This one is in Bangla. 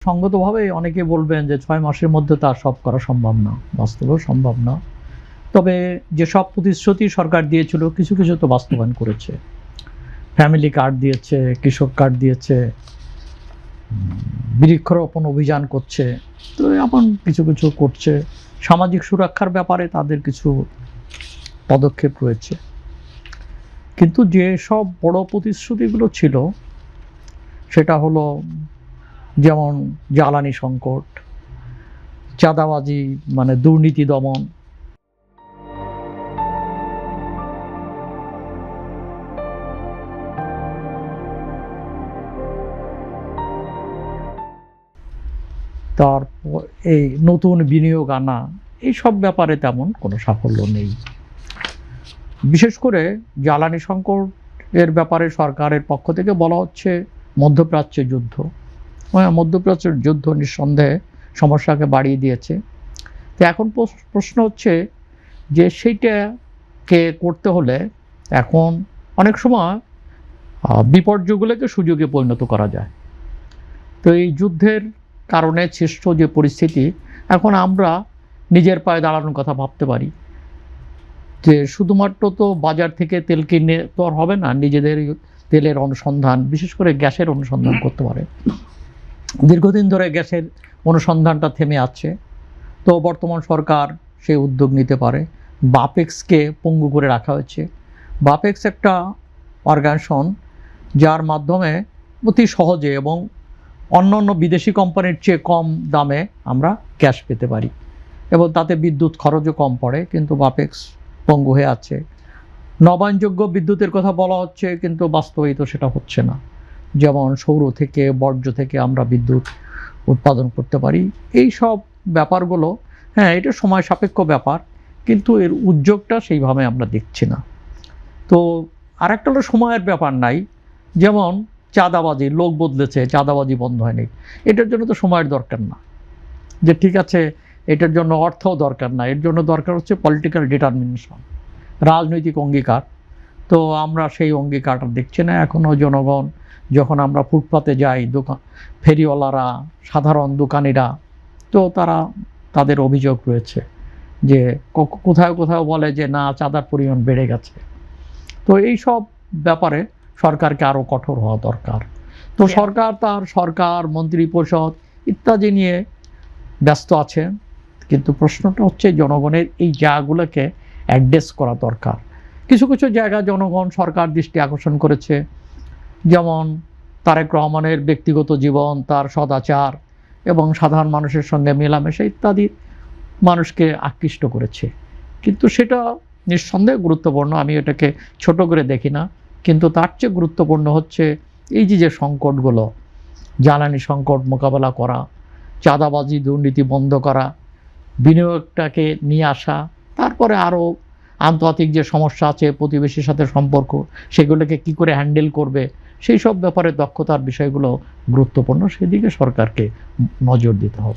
সঙ্গতভাবে অনেকে বলবেন যে 6 মাসের মধ্যে তা সব করা সম্ভব না, বাস্তবেও সম্ভব না। তবে যেসব প্রতিশ্রুতি সরকার দিয়েছিল কিছু কিছু তো বাস্তবায়ন করেছে। ফ্যামিলি কার্ড দিয়েছে, কৃষক কার্ড দিয়েছে, বৃক্ষরোপণ অভিযান করছে, তো এমন কিছু কিছু করছে। সামাজিক সুরক্ষার ব্যাপারে তাদের কিছু পদক্ষেপ রয়েছে। কিন্তু যেসব বড় প্রতিশ্রুতিগুলো ছিল সেটা হলো যেমন জ্বালানি সংকট, চাঁদাবাজি মানে দুর্নীতি দমন, তারপর এই নতুন বিনিয়োগ আনা, এইসব ব্যাপারে তেমন কোনো সাফল্য নেই। বিশেষ করে জ্বালানি সংকটের ব্যাপারে সরকারের পক্ষ থেকে বলা হচ্ছে মধ্যপ্রাচ্যে যুদ্ধ। মধ্যপ্রাচ্যের যুদ্ধ নিঃসন্দেহে সমস্যাকে বাড়িয়ে দিয়েছে। তো এখন প্রশ্ন হচ্ছে যে সেইটাকে করতে হলে এখন অনেক সময় বিপর্যয়গুলোকে সুযোগে পরিণত করা যায়। তো এই যুদ্ধের কারণে সৃষ্ট যে পরিস্থিতি, এখন আমরা নিজের পায়ে দাঁড়ানোর কথা ভাবতে পারি যে শুধুমাত্র তো বাজার থেকে তেল কিনে তো আর হবে না, নিজেদের তেলের অনুসন্ধান, বিশেষ করে গ্যাসের অনুসন্ধান করতে পারে। দীর্ঘদিন ধরে গ্যাসের অনুসন্ধানটা থেমে আছে, তো বর্তমান সরকার সেই উদ্যোগ নিতে পারে। বাপেক্সকে পঙ্গু করে রাখা হয়েছে। বাপেক্স একটা অর্গানাইজেশন যার মাধ্যমে অতি সহজে এবং অন্যান্য বিদেশি কোম্পানির চেয়ে কম দামে আমরা গ্যাস পেতে পারি এবং তাতে বিদ্যুৎ খরচও কম পড়ে, কিন্তু বাপেক্স পঙ্গু হয়ে আছে। নবায়নযোগ্য বিদ্যুতের কথা বলা হচ্ছে, কিন্তু বাস্তবায়িত সেটা হচ্ছে না। যেমন সৌর থেকে, বর্জ্য থেকে আমরা বিদ্যুৎ উৎপাদন করতে পারি। এই সব ব্যাপারগুলো, হ্যাঁ এটা সময় সাপেক্ষ ব্যাপার, কিন্তু এর উদ্যোগটা সেইভাবে আমরা দেখছি না। তো আরেকটা হলো সময়ের ব্যাপার নাই। যেমন চাঁদাবাজি, লোক বদলেছে, চাঁদাবাজি বন্ধ হয়নি, এটার জন্য তো সময়ের দরকার না। যে ঠিক আছে এটার জন্য অর্থও দরকার না, এর জন্য দরকার হচ্ছে পলিটিক্যাল ডিটারমিনেশন, রাজনৈতিক অঙ্গীকার। তো আমরা সেই অঙ্গীকারটা দেখছি না এখনও। জনগণ যখন আমরা ফুটপাতে যাই, দোকান ফেরিওয়ালারা, সাধারণ দোকানিরা, তো তারা তাদের অভিযোগ রয়েছে যে কোথাও কোথাও বলে যে না, চাঁদার পরিমাণ বেড়ে গেছে। তো এই সব ব্যাপারে সরকারকে আরও কঠোর হওয়া দরকার। তো সরকার মন্ত্রী পরিষদ ইত্যাদি নিয়ে ব্যস্ত আছেন, কিন্তু প্রশ্নটা হচ্ছে জনগণের এই জায়গাগুলোকে অ্যাড্রেস করা দরকার। কিছু কিছু জায়গা জনগণ সরকার দৃষ্টি আকর্ষণ করেছে, যেমন তারেক রহমানের ব্যক্তিগত জীবন, তার সদাচার এবং সাধারণ মানুষের সঙ্গে মেলামেশা ইত্যাদি মানুষকে আকৃষ্ট করেছে। কিন্তু সেটা নিঃসন্দেহে গুরুত্বপূর্ণ, আমি এটাকে ছোট করে দেখি না। কিন্তু তার চেয়ে গুরুত্বপূর্ণ হচ্ছে এই যে সংকটগুলো, জ্বালানি সংকট মোকাবেলা করা, চাঁদাবাজি দুর্নীতি বন্ধ করা, বিনিয়োগটাকে নিয়ে আসা, তারপরে আরও আন্তর্জাতিক যে সমস্যা আছে, প্রতিবেশীর সাথে সম্পর্ক, সেগুলোকে কি করে হ্যান্ডেল করবে, সেই সব ব্যাপারে দক্ষতার বিষয়গুলো গুরুত্বপূর্ণ। সেদিকে সরকারকে নজর দিতে হবে।